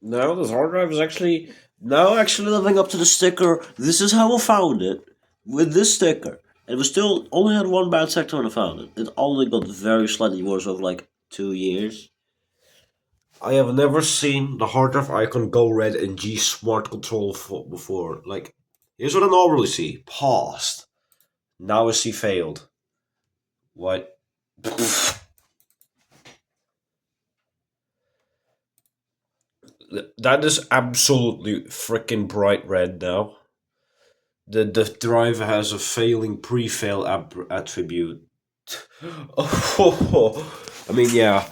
No, this hard drive is actually now actually living up to the sticker. This is how I found it with this sticker. It was still only had one bad sector when I found it. It only got very slightly worse over like 2 years. I have never seen the hard drive icon go red in G Smart Control before. Like, here's what I normally see: paused. Now I see failed. What? That is absolutely freaking bright red now. The drive has a failing pre-fail attribute. Oh, I mean, yeah,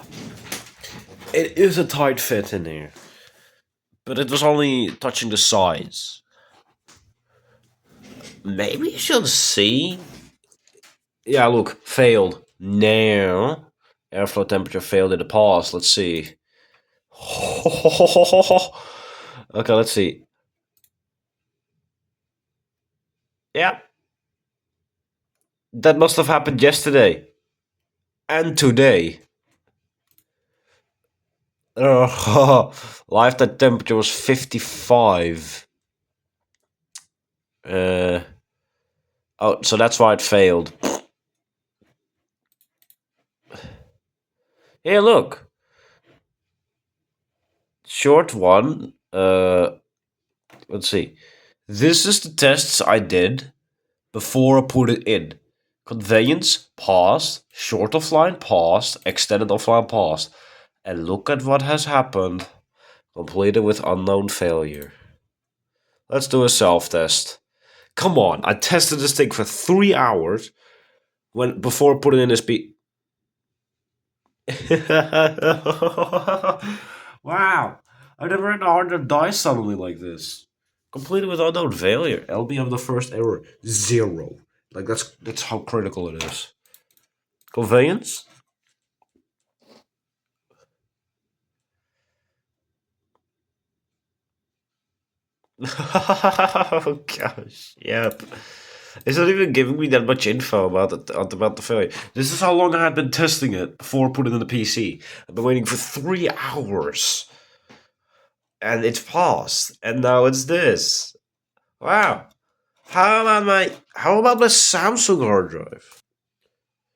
it is a tight fit in here, but it was only touching the sides. Maybe you should see. Yeah, look, failed. Now, airflow temperature failed in the past. Let's see. Okay, let's see. Yeah, that must have happened yesterday and today. Lifetime temperature was 55. Uh, oh, so that's why it failed. Here, look. Short one. Let's see. This is the tests I did before I put it in. Conveyance, paused. Short offline, paused. Extended offline, paused. And look at what has happened. Completed with unknown failure. Let's do a self-test. Come on, I tested this thing for 3 hours before I put it in this beat. Wow, I've never had a hard drive die suddenly like this. Completed with unknown failure. LB of the first error 0. Like that's how critical it is. Conveyance. Oh gosh, yep. It's not even giving me that much info about the failure. This is how long I had been testing it before putting it in the PC. I've been waiting for 3 hours, and it's passed, and now it's this. Wow. How about my Samsung hard drive?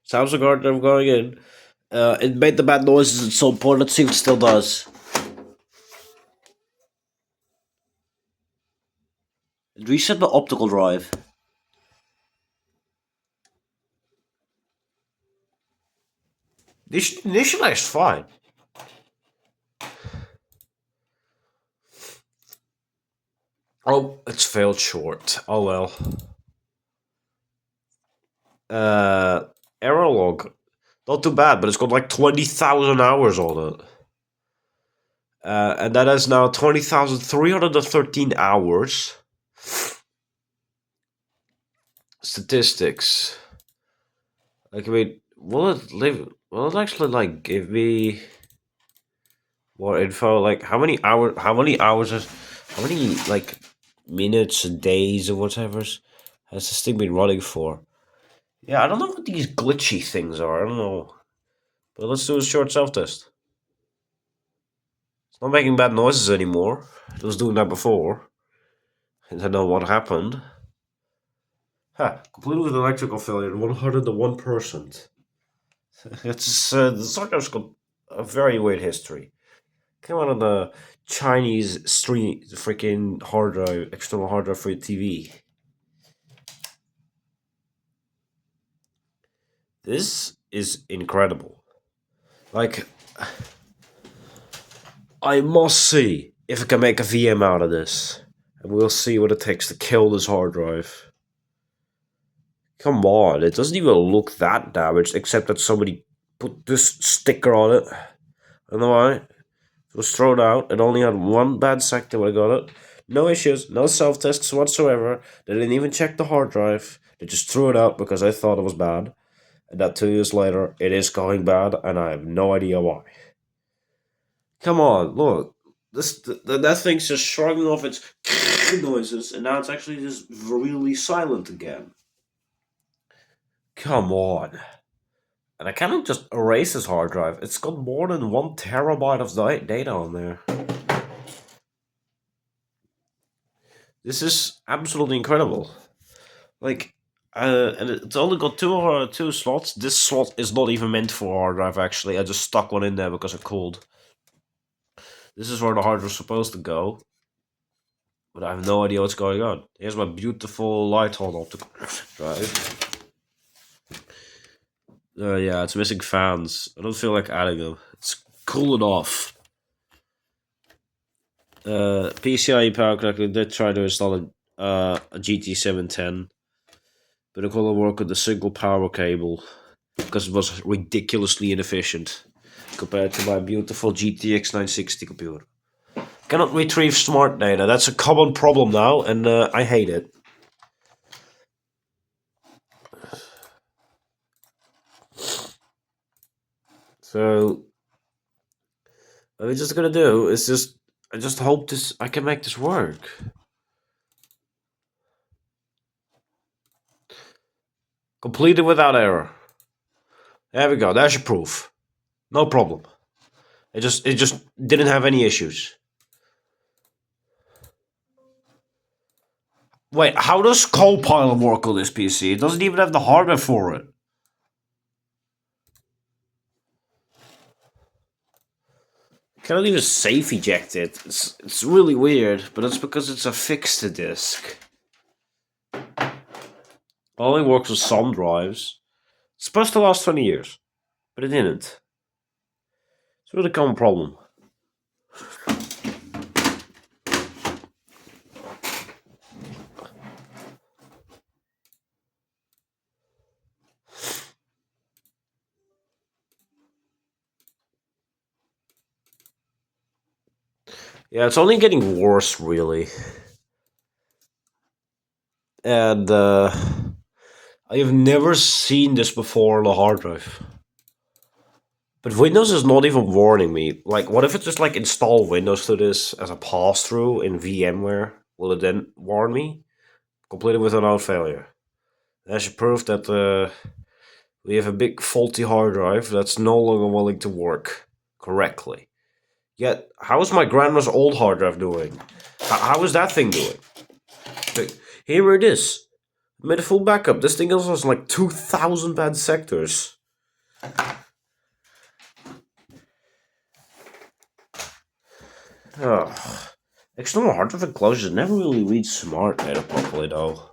Samsung hard drive going in. It made the bad noises at some point. Let's see if it still does. It reset the optical drive. This initialized fine. Oh, it's failed short. Oh well. Error log. Not too bad, but it's got like 20,000 hours on it. And that is now 20,313 hours. Statistics. Like, I mean, will it actually, like, give me more info? Like, how many hours, how many, like, minutes, days, or whatever has this thing been running for? Yeah, I don't know what these glitchy things are. I don't know. But let's do a short self-test. It's not making bad noises anymore. It was doing that before. I don't know what happened. Completed with electrical failure, 101%. The Sarkos got a very weird history. Came out on the Chinese stream, freaking hard drive, external hard drive for your TV. This is incredible. Like, I must see if I can make a VM out of this. And we'll see what it takes to kill this hard drive. Come on, it doesn't even look that damaged, except that somebody put this sticker on it. I don't know why. It was thrown out. It only had one bad sector when I got it. No issues, no self-tests whatsoever. They didn't even check the hard drive. They just threw it out because I thought it was bad. And that 2 years later, it is going bad, and I have no idea why. Come on, look. That thing's just shrugging off its noises, and now it's actually just really silent again. Come on. And I cannot just erase this hard drive. It's got more than 1 terabyte of data on there. This is absolutely incredible. Like, and it's only got two slots. This slot is not even meant for hard drive. Actually, I just stuck one in there because it cooled. This is where the hard drive is supposed to go, but I have no idea what's going on. Here's my beautiful light-on optical drive. Yeah, it's missing fans. I don't feel like adding them. It's cooling off. PCIe power connector did try to install a GT710, but it couldn't work with the single power cable because it was ridiculously inefficient compared to my beautiful GTX 960 computer. Cannot retrieve smart data. That's a common problem now, and I hate it. So what we're just gonna do is I just hope I can make this work. Completed without error. There we go. There's your proof. No problem. It just didn't have any issues. Wait, how does Copilot work on this PC? It doesn't even have the hardware for it. Cannot even safe eject it. It's really weird, but that's because it's affixed to disk. Only works with some drives. It's supposed to last 20 years, but it didn't. It's a really common problem. Yeah, it's only getting worse, really. And I have never seen this before on a hard drive. But Windows is not even warning me. Like, what if it just like install Windows to this as a pass-through in VMware? Will it then warn me? Completed without failure. That should prove that we have a big faulty hard drive that's no longer willing to work correctly. Yet, how is my grandma's old hard drive doing? How is that thing doing? Here it is. Made a full backup. This thing also has like 2,000 bad sectors. Ugh. External hard drive enclosures never really read smart data properly though.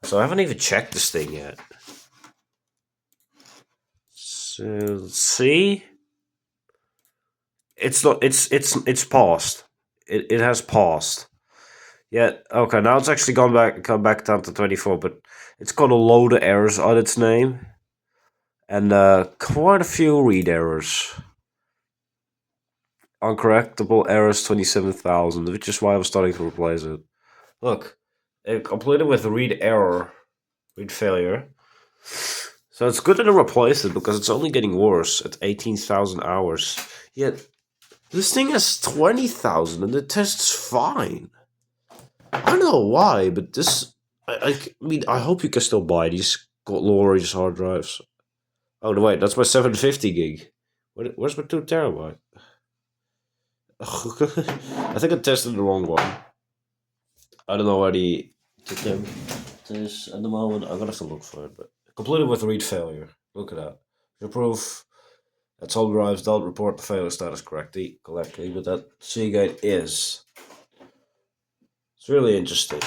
So I haven't even checked this thing yet. So let's see. It's not it's paused. It has paused. Yeah, okay, now it's actually come back down to 24, but it's got a load of errors on its name. And quite a few read errors. Uncorrectable errors 27,000, which is why I'm starting to replace it. Look, it completed with read error, read failure. So it's good to replace it because it's only getting worse at 18,000 hours. Yet this thing has 20,000 and it tests fine. I don't know why, but this. I mean, I hope you can still buy these lower range hard drives. Oh no, wait, that's my 750 gig. Where's my 2 terabyte? I think I tested the wrong one. I don't know where the it is at the moment. I'm gonna have to look for it, but completed with read failure. Look at that. The proof that some drives don't report the failure status correctly, but that Seagate is. It's really interesting.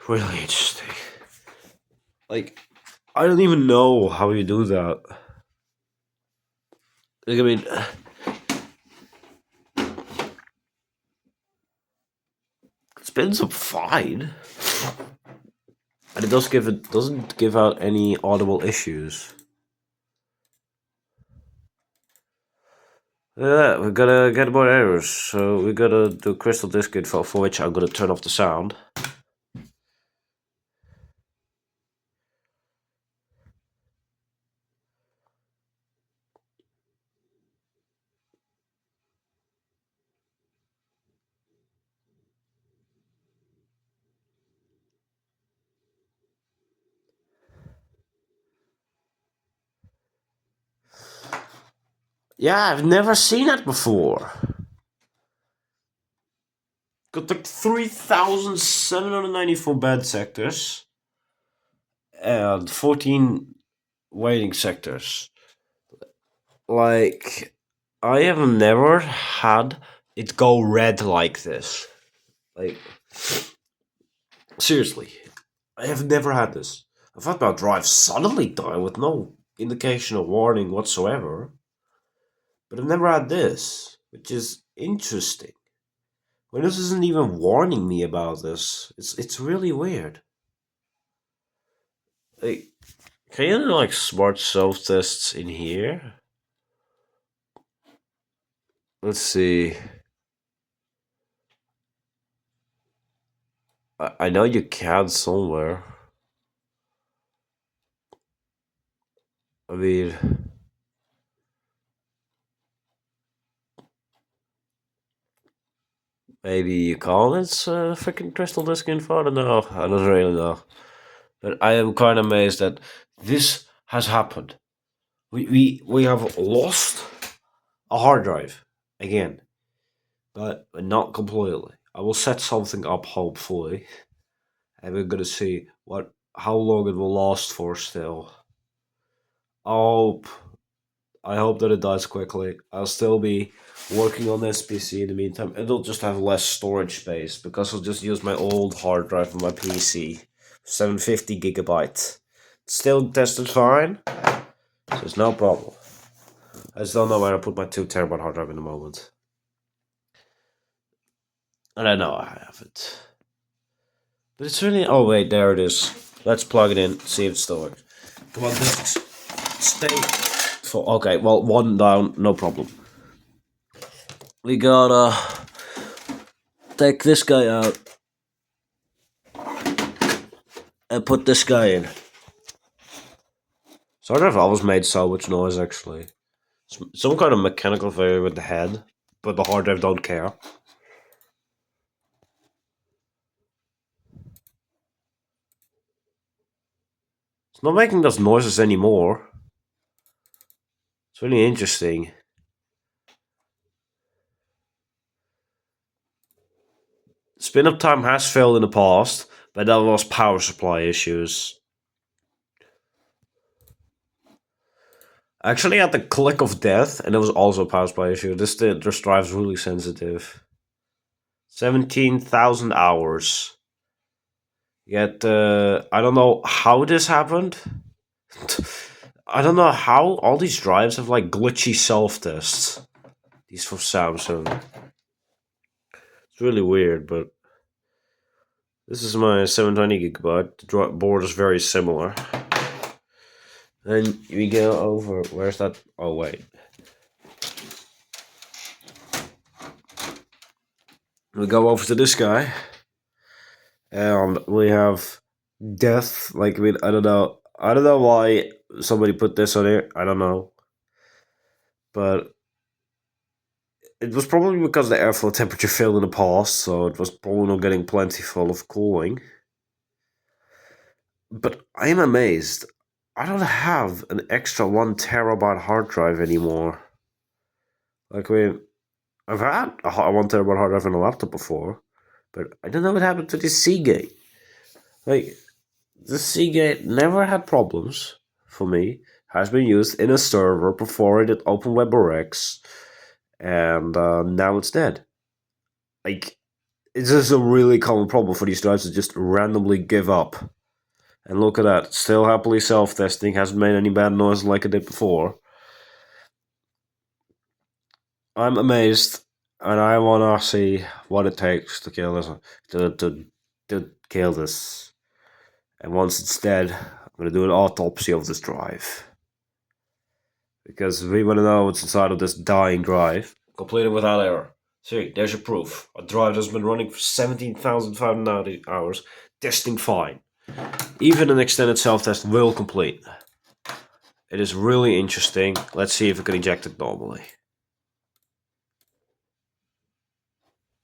Really interesting. Like, I don't even know how you do that. Like, I mean, it spins up fine, and it doesn't give out any audible issues. Yeah, we gotta get more errors, so we gotta do crystal disk info, for which I'm gonna turn off the sound. Yeah, I've never seen that before. Got like 3,794 bed sectors and 14 waiting sectors. Like, I have never had it go red like this. Like, seriously, I have never had this. I've had my drive suddenly die with no indication or warning whatsoever, but I've never had this, which is interesting. Windows isn't even warning me about this. It's really weird. Like, can you do like smart self tests in here? Let's see. I know you can somewhere. I mean, maybe you call it freaking crystal disk info. I don't know. I don't really know. But I am kind of amazed that this has happened. We have lost a hard drive again, but not completely. I will set something up hopefully, and we're gonna see how long it will last for still. Oh, I hope that it dies quickly. I'll still be working on this PC in the meantime. It'll just have less storage space because I'll just use my old hard drive on my PC. 750 gigabytes. Still tested fine, so it's no problem. I just don't know where to put my 2 terabyte hard drive in the moment. And I know I have it. But it's really. Oh, wait, there it is. Let's plug it in, see if it still works. Come on, discs. Stay. Okay, well, one down, no problem. We gotta take this guy out and put this guy in. Sorry if I always made so much noise actually. Some kind of mechanical failure with the head, but the hard drive don't care. It's not making those noises anymore. It's really interesting. Spin up time has failed in the past, but that was power supply issues. Actually, at the click of death, and it was also a power supply issue. This drive's really sensitive. 17,000 hours. Yet, I don't know how this happened. I don't know how all these drives have like glitchy self tests. These for Samsung. It's really weird, but this is my 720 gigabyte. The board is very similar. Then we go over. Where's that? Oh, wait. We go over to this guy. And we have death. Like, I mean, I don't know. I don't know why somebody put this on here. I don't know. But it was probably because the airflow temperature failed in the past, so it was probably not getting plentiful of cooling. But I am amazed. I don't have an extra 1 terabyte hard drive anymore. Like, I mean, I've had a 1 terabyte hard drive in a laptop before, but I don't know what happened to this Seagate. Like, the Seagate never had problems for me. Has been used in a server before it at OpenWebORX, and now it's dead. Like, it's just a really common problem for these drives to just randomly give up. And look at that, still happily self-testing, hasn't made any bad noise like it did before. I'm amazed, and I wanna see what it takes to kill this, to kill this. And once it's dead, I'm gonna do an autopsy of this drive. Because we wanna know what's inside of this dying drive. Completed without error. See, there's your proof. A drive that's been running for 17,590 hours, testing fine. Even an extended self-test will complete. It is really interesting. Let's see if we can eject it normally.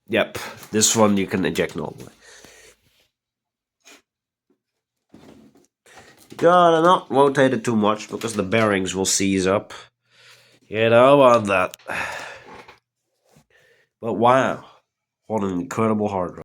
Yep, this one you can eject normally. You gotta not rotate it too much because the bearings will seize up. You don't want that. But wow. What an incredible hard drive.